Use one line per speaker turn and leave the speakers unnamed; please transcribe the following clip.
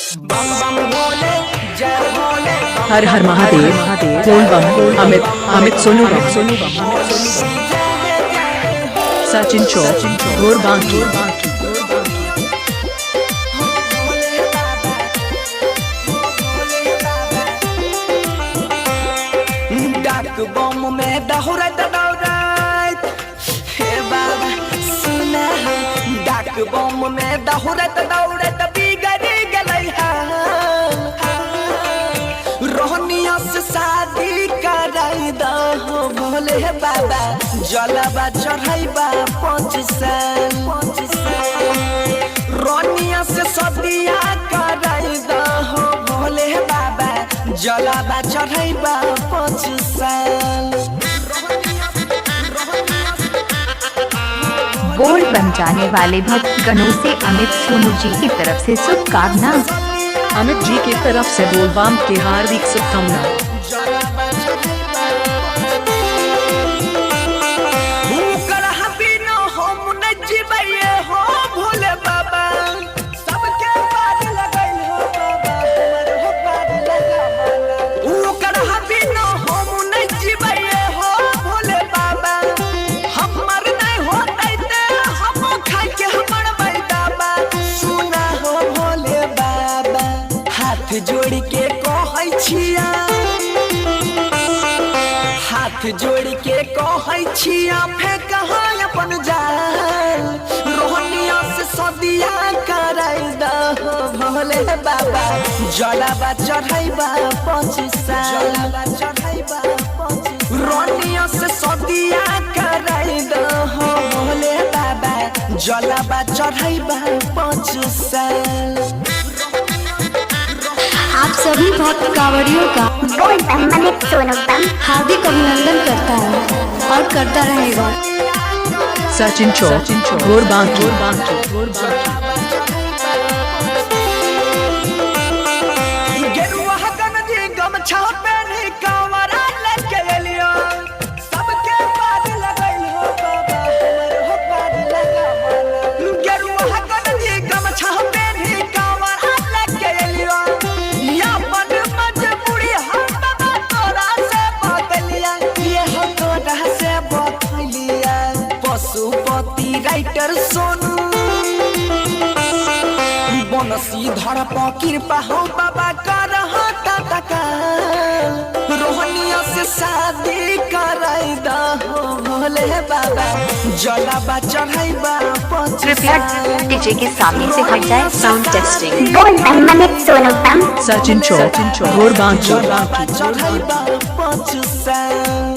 बम बम भोले जय भोले
हर हर महादेव बोल बम अमित सोनू बम सचिन चौक घोर बांकी
डाक बम में दौड़त दौड़त हे बाबा सुना डाक बम में दौड़त दौड़त बिगड़ गलै रोहनिया से शादी कराई दहो भोले बाबा जलवा चढ़ाइबा 5 साल रोहनिया से सदिया कराई दहो भोले बाबा जलवा चढ़ाइबा 5 साल।
बोल बन जाने वाले भक्त गणों से अमित सोनू जी की तरफ से शुभकामना।
अमित जी की तरफ से बोलबम की हार्दिक शुभकामना।
जोड़ के कहै छिया हाथ जोड़ के कहै छिया फेंक अपन जाल रोहनिया से सदिया कराई दहो भोले बाबा जलवा चढ़ाइबा 5 साल रोहनिया से सदिया कराई दहो भोले बाबा जलवा चढ़ाइबा 5 साल।
आप सभी भक्त कांवड़ियों का
बोल बम अमित सोनू बम
हार्दिक अभिनंदन करता है और करता रहेगा।
सचिन चौक घोर बांकी
पशुपति राइटर सोनू बनसी धड़ कृपा हो बाबा कर रोहनिया से शादी कराई दहो भोले बाबा जलवा चढ़ाइबा 5
कृपया डीजे के सामने से हट जाए। Sound testing.
बोल बम अमित सोनू बम
सचिन चौक घोर बांकी
चढ़ाइबा 5 साल।